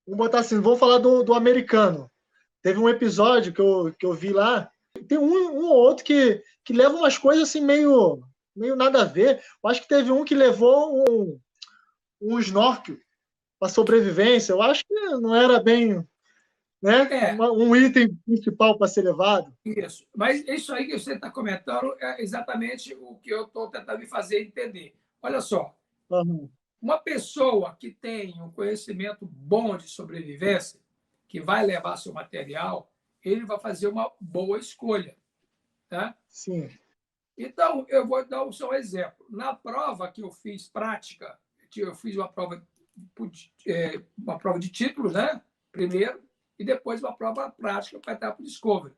Vamos botar assim, vamos falar do americano. Teve um episódio que eu vi lá, tem um ou outro que leva umas coisas assim meio nada a ver. Eu acho que teve um que levou um snorkel para sobrevivência. Eu acho que não era bem, né, É, um item principal para ser levado. isso. Mas isso aí que você está comentando é exatamente o que eu estou tentando me fazer entender. Olha só, Uhum. uma pessoa que tem um conhecimento bom de sobrevivência, que vai levar seu material, ele vai fazer uma boa escolha. Tá? Sim. Então, eu vou dar o seu exemplo. Na prova que eu fiz prática, eu fiz uma prova de títulos, né? Primeiro, e depois uma prova prática para entrar para o Discovery.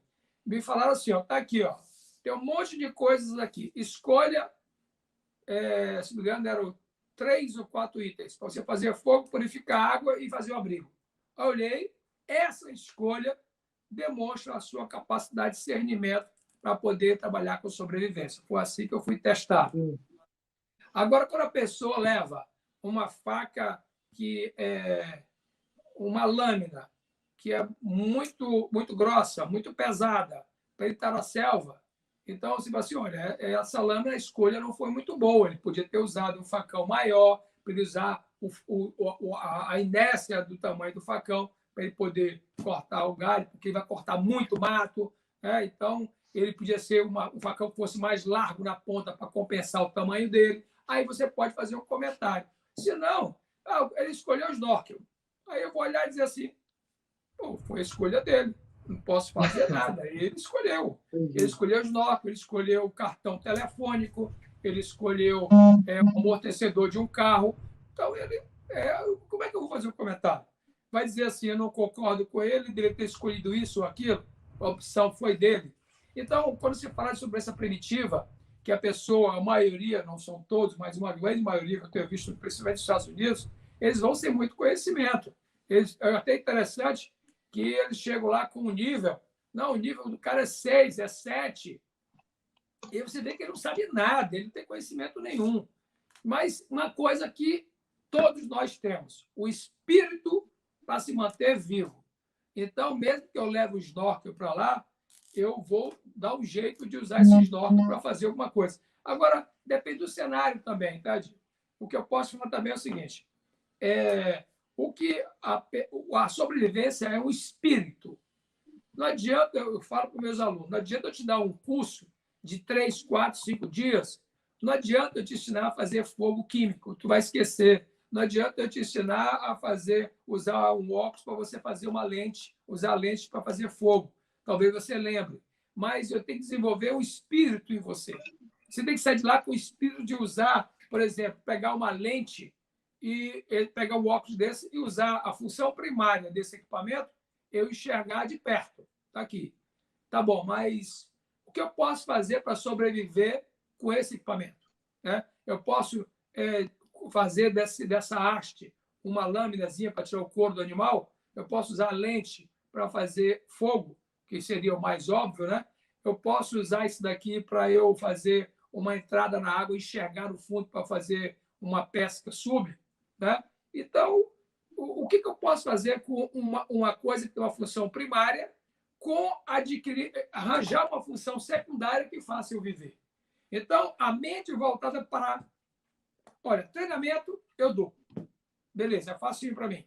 Me falaram assim, ó, tá aqui, ó, tem um monte de coisas aqui. Escolha, se não me engano, eram 3 ou 4 itens para você fazer fogo, purificar água e fazer o abrigo. Eu olhei, essa escolha demonstra a sua capacidade de discernimento para poder trabalhar com sobrevivência. Foi assim que eu fui testado. Sim. Agora, quando a pessoa leva uma faca que é uma lâmina que é muito grossa, muito pesada, para ele estar na selva, então você fala assim, olha, essa lâmina, a escolha não foi muito boa, ele podia ter usado um facão maior, para ele usar a inércia do tamanho do facão, para ele poder cortar o galho, porque ele vai cortar muito mato, né? Então ele podia ser um facão que fosse mais largo na ponta para compensar o tamanho dele. Aí você pode fazer um comentário. Se não, ele escolheu o snorkel. Aí eu vou olhar e dizer assim, pô, foi a escolha dele, não posso fazer nada. Ele escolheu. Ele escolheu o snorkel, ele escolheu o cartão telefônico, ele escolheu o amortecedor de um carro. Então, como é que eu vou fazer um comentário? Vai dizer assim, eu não concordo com ele, deve ter escolhido isso ou aquilo, a opção foi dele. Então, quando se fala sobre essa primitiva, que a pessoa, a maioria, não são todos, mas uma grande maioria que eu tenho visto, principalmente nos Estados Unidos, eles vão sem muito conhecimento. É até interessante que eles chegam lá com um nível, não, o nível do cara é 6, é 7, e você vê que ele não sabe nada, ele não tem conhecimento nenhum. Mas uma coisa que todos nós temos, o espírito para se manter vivo. Então, mesmo que eu leve o snorkel para lá, eu vou dar um jeito de usar esse snorkel para fazer alguma coisa. Agora, depende do cenário também, tá, Di? O que eu posso falar também é o seguinte: o que a sobrevivência é um espírito. Não adianta, eu falo para os meus alunos, não adianta eu te dar um curso de 3, 4, 5 dias, não adianta eu te ensinar a fazer fogo químico, tu vai esquecer. Não adianta eu te ensinar a usar um óculos para você fazer uma lente, usar lente para fazer fogo. Talvez você lembre. Mas eu tenho que desenvolver um espírito em você. Você tem que sair de lá com o espírito de usar, por exemplo, pegar uma lente e pegar um óculos desse e usar a função primária desse equipamento, eu enxergar de perto. Está aqui. Tá bom, mas o que eu posso fazer para sobreviver com esse equipamento? Né? Eu posso fazer dessa haste uma lâminazinha para tirar o couro do animal? Eu posso usar lente para fazer fogo, que seria o mais óbvio, né? Eu posso usar isso daqui para eu fazer uma entrada na água e enxergar no fundo para fazer uma pesca sub, né? Então, o que eu posso fazer com uma coisa que tem uma função primária com arranjar uma função secundária que faça eu viver? Então, a mente voltada para, olha, treinamento eu dou. Beleza, é facinho para mim.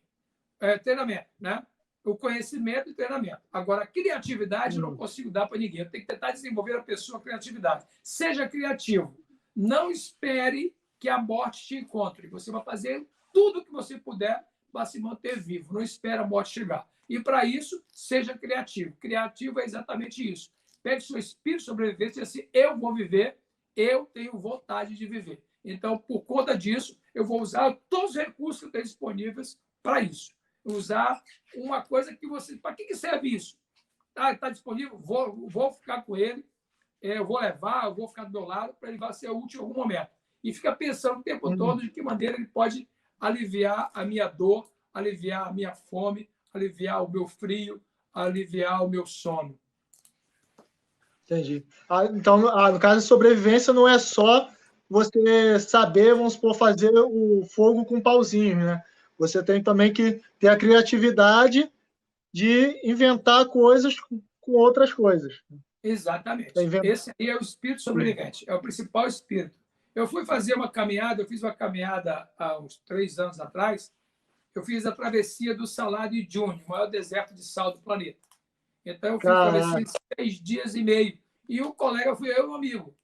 Treinamento, né? O conhecimento e treinamento. Agora, criatividade eu não consigo dar para ninguém. Eu tenho que tentar desenvolver a pessoa criatividade. Seja criativo. Não espere que a morte te encontre. Você vai fazer tudo que você puder para se manter vivo. Não espere a morte chegar. E, para isso, seja criativo. Criativo é exatamente isso. Pegue seu espírito sobrevivente e assim, eu vou viver, eu tenho vontade de viver. Então, por conta disso, eu vou usar todos os recursos que eu tenho disponíveis para isso. Usar uma coisa que você... Para que serve isso? Está disponível? Vou ficar com ele, eu vou levar, eu vou ficar do meu lado para ele vai ser útil em algum momento. E fica pensando o tempo todo de que maneira ele pode aliviar a minha dor, aliviar a minha fome, aliviar o meu frio, aliviar o meu sono. Entendi. Então, no caso de sobrevivência, não é só você saber, vamos supor, fazer o fogo com pauzinho, né? você tem também que ter a criatividade de inventar coisas com outras coisas. Exatamente. Esse aí é o espírito sobrevivente, é o principal espírito. Eu fui fazer uma caminhada, eu fiz uma caminhada há uns 3 anos atrás, eu fiz a travessia do Salar de Uyuni, o maior deserto de sal do planeta. Então, eu fiz a travessia em 6 dias e meio. E o colega fui eu e um amigo.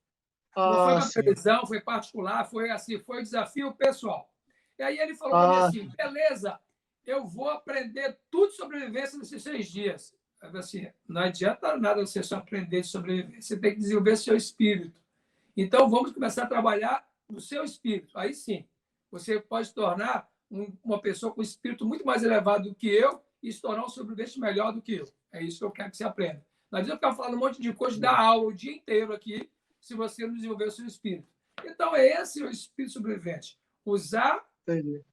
Não foi uma televisão, foi particular, foi assim, foi desafio pessoal. E aí ele falou para mim assim, beleza, eu vou aprender tudo de sobrevivência nesses 6 dias. Assim, não adianta nada você só aprender de sobrevivência, você tem que desenvolver seu espírito. Então, vamos começar a trabalhar no seu espírito. Aí sim, você pode se tornar uma pessoa com um espírito muito mais elevado do que eu e se tornar um sobrevivente melhor do que eu. É isso que eu quero que você aprenda. Não adianta ficar falando um monte de coisa, dar aula o dia inteiro aqui, se você não desenvolver o seu espírito. Então, esse é o espírito sobrevivente. Usar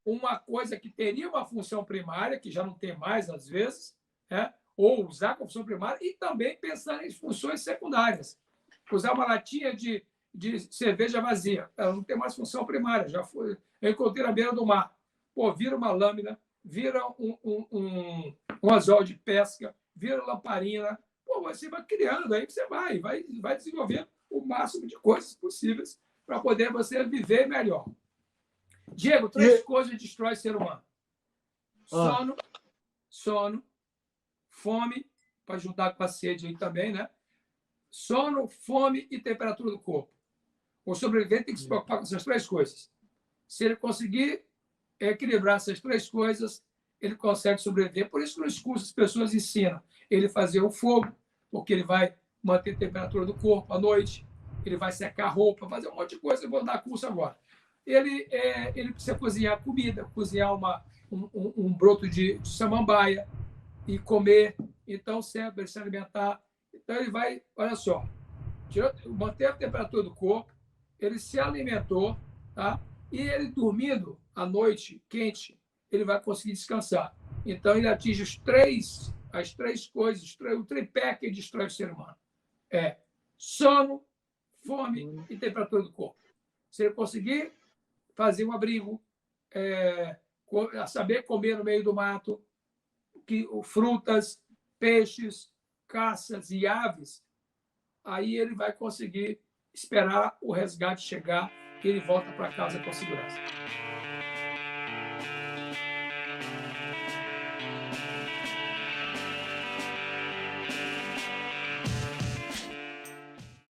uma coisa que teria uma função primária, que já não tem mais, às vezes, né? Ou usar como função primária e também pensar em funções secundárias. Usar uma latinha de cerveja vazia, ela não tem mais função primária, já foi. Eu encontrei na beira do mar. Pô, vira uma lâmina, vira um anzol de pesca, vira lamparina. Pô, você vai criando, aí você vai desenvolvendo o máximo de coisas possíveis para poder você viver melhor. Diego, 3 coisas destroem o ser humano. Sono, fome, para juntar com a sede aí também, né? Sono, fome e temperatura do corpo. O sobrevivente tem que se preocupar com essas 3 coisas. Se ele conseguir equilibrar essas 3 coisas, ele consegue sobreviver. Por isso, nos cursos, as pessoas ensinam ele fazer o fogo, porque ele vai manter a temperatura do corpo à noite, ele vai secar a roupa, fazer um monte de coisa. Eu vou dar curso agora. Ele precisa cozinhar comida, cozinhar um broto de samambaia e comer. Então, sempre se alimentar. Então, ele vai, olha só, manter a temperatura do corpo, ele se alimentou, tá? E ele dormindo à noite, quente, ele vai conseguir descansar. Então, ele atinge as três coisas, o tripé que destrói o ser humano. É sono, fome e temperatura do corpo. Se ele conseguir fazer um abrigo, saber comer no meio do mato, frutas, peixes, caças e aves, aí ele vai conseguir esperar o resgate chegar e ele volta para casa com segurança.